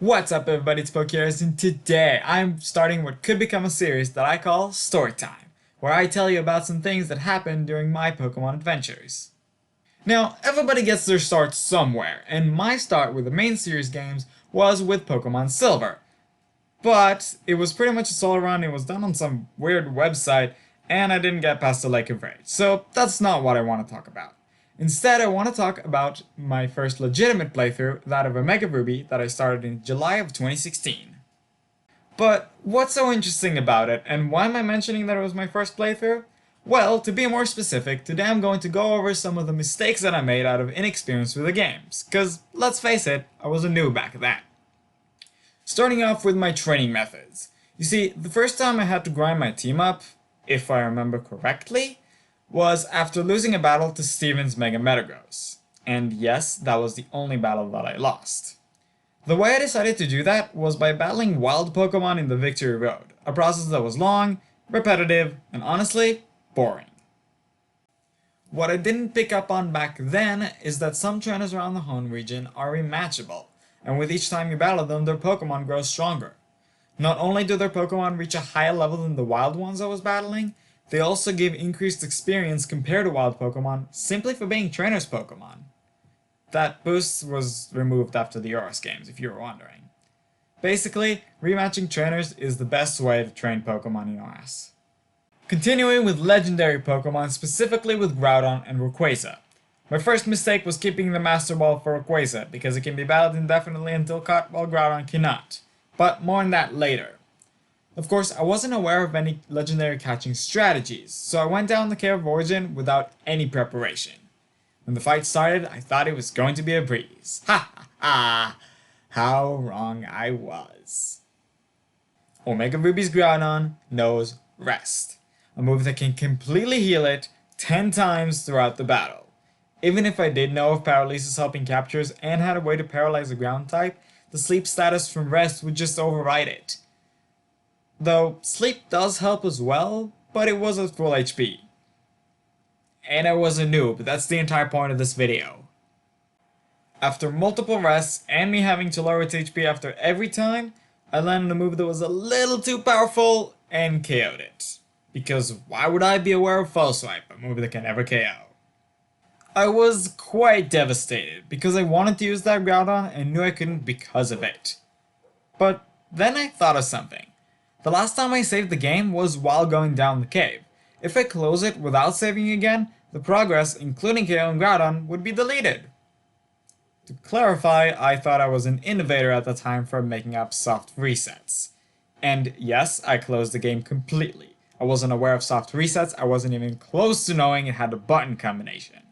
What's up everybody, it's Pokémon, and today I'm starting what could become a series that I call Storytime, where I tell you about some things that happened during my Pokemon adventures. Now, everybody gets their start somewhere, and my start with the main series games was with Pokemon Silver. But it was pretty much a solo run, it was done on some weird website, and I didn't get past the Lake of Rage, so that's not what I want to talk about. Instead, I want to talk about my first legitimate playthrough, that of Omega Ruby, that I started in July of 2016. But what's so interesting about it, and why am I mentioning that it was my first playthrough? Well, to be more specific, today I'm going to go over some of the mistakes that I made out of inexperience with the games, cause let's face it, I was a noob back then. Starting off with my training methods. You see, the first time I had to grind my team up, if I remember correctly, was after losing a battle to Steven's Mega Metagross. And yes, that was the only battle that I lost. The way I decided to do that was by battling wild Pokemon in the Victory Road, a process that was long, repetitive, and honestly, boring. What I didn't pick up on back then is that some trainers around the home region are rematchable, and with each time you battle them, their Pokemon grows stronger. Not only do their Pokemon reach a higher level than the wild ones I was battling, they also give increased experience compared to wild Pokemon simply for being trainers' Pokemon. That boost was removed after the Oros games, if you were wondering. Basically, rematching trainers is the best way to train Pokemon in OS. Continuing with legendary Pokemon, specifically with Groudon and Rayquaza. My first mistake was keeping the Master Ball for Rayquaza, because it can be battled indefinitely until caught while Groudon cannot. But more on that later. Of course, I wasn't aware of any legendary catching strategies, so I went down the Cave of Origin without any preparation. When the fight started, I thought it was going to be a breeze. Ha ha ha! How wrong I was. Omega Ruby's Groudon knows Rest, a move that can completely heal it 10 times throughout the battle. Even if I did know of Paralysis helping captures and had a way to paralyze a ground type, the sleep status from Rest would just override it. Though, sleep does help as well, but it was at full HP. And I was a noob, that's the entire point of this video. After multiple rests, and me having to lower its HP after every time, I landed a move that was a little too powerful, and KO'd it. Because why would I be aware of False Swipe, a move that can never KO? I was quite devastated, because I wanted to use that Groudon and knew I couldn't because of it. But then I thought of something. The last time I saved the game was while going down the cave. If I close it without saving again, the progress, including KO and Groudon, would be deleted. To clarify, I thought I was an innovator at the time for making up soft resets. And yes, I closed the game completely. I wasn't aware of soft resets, I wasn't even close to knowing it had a button combination.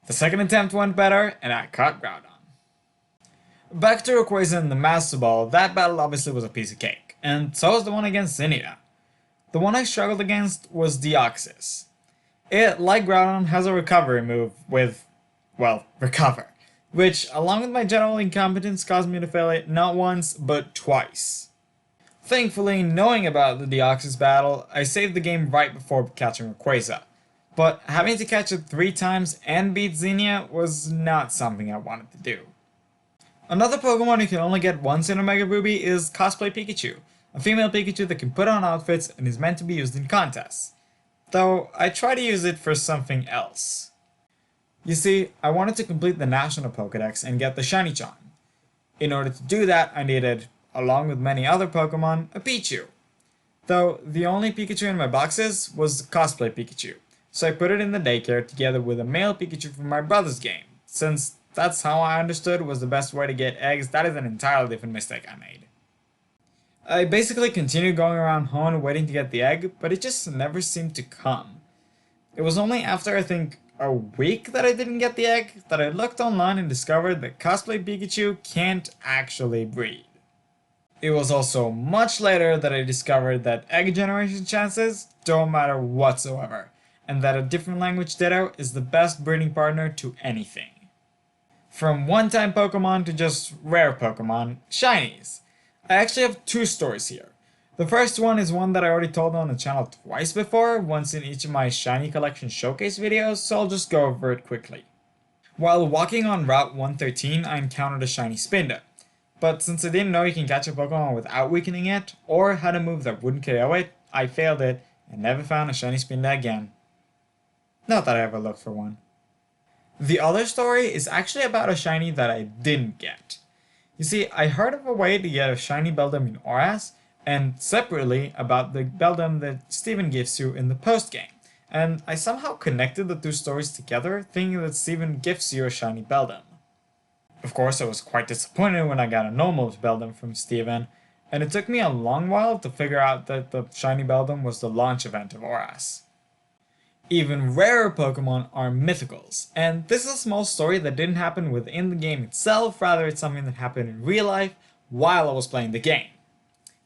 The second attempt went better, and I caught Groudon. Back to Rayquaza and the Master Ball, that battle obviously was a piece of cake, and so was the one against Zinnia. The one I struggled against was Deoxys. It, like Groudon, has a recovery move with, well, recover, which, along with my general incompetence, caused me to fail it not once, but twice. Thankfully, knowing about the Deoxys battle, I saved the game right before catching Rayquaza, but having to catch it 3 times and beat Zinnia was not something I wanted to do. Another Pokemon you can only get once in Omega Ruby is Cosplay Pikachu, a female Pikachu that can put on outfits and is meant to be used in contests. Though, I try to use it for something else. You see, I wanted to complete the National Pokédex and get the Shiny Charm. In order to do that, I needed, along with many other Pokemon, a Pichu. Though, the only Pikachu in my boxes was Cosplay Pikachu, so I put it in the daycare together with a male Pikachu from my brother's game. Since that's how I understood was the best way to get eggs, that is an entirely different mistake I made. I basically continued going around home waiting to get the egg, but it just never seemed to come. It was only after I think a week that I didn't get the egg that I looked online and discovered that Cosplay Pikachu can't actually breed. It was also much later that I discovered that egg generation chances don't matter whatsoever, and that a different language Ditto is the best breeding partner to anything. From one-time Pokemon to just rare Pokemon, Shinies. I actually have 2 stories here. The first one is one that I already told on the channel twice before, once in each of my Shiny Collection Showcase videos, so I'll just go over it quickly. While walking on Route 113, I encountered a shiny Spindle. But since I didn't know you can catch a Pokemon without weakening it, or had a move that wouldn't KO it, I failed it and never found a shiny Spindle again. Not that I ever looked for one. The other story is actually about a shiny that I didn't get. You see, I heard of a way to get a shiny Beldum in ORAS, and separately about the Beldum that Steven gives you in the post-game. And I somehow connected the two stories together, thinking that Steven gives you a shiny Beldum. Of course, I was quite disappointed when I got a normal Beldum from Steven, and it took me a long while to figure out that the shiny Beldum was the launch event of ORAS. Even rarer Pokemon are mythicals, and this is a small story that didn't happen within the game itself, rather it's something that happened in real life while I was playing the game.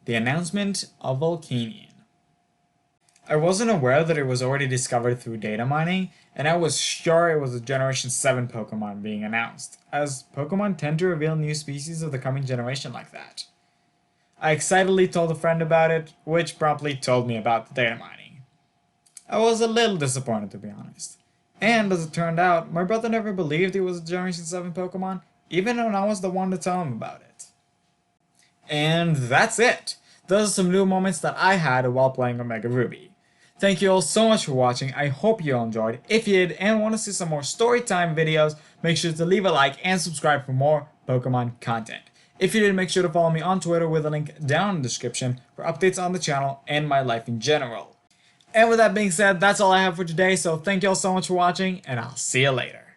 The announcement of Volcanian. I wasn't aware that it was already discovered through data mining, and I was sure it was a Generation 7 Pokemon being announced, as Pokemon tend to reveal new species of the coming generation like that. I excitedly told a friend about it, which promptly told me about the data mining. I was a little disappointed, to be honest. And as it turned out, my brother never believed it was a Generation 7 Pokemon, even when I was the one to tell him about it. And that's it! Those are some new moments that I had while playing Omega Ruby. Thank you all so much for watching, I hope you all enjoyed. If you did and want to see some more storytime videos, make sure to leave a like and subscribe for more Pokemon content. If you did, make sure to follow me on Twitter with a link down in the description for updates on the channel and my life in general. And with that being said, that's all I have for today, so thank you all so much for watching, and I'll see you later.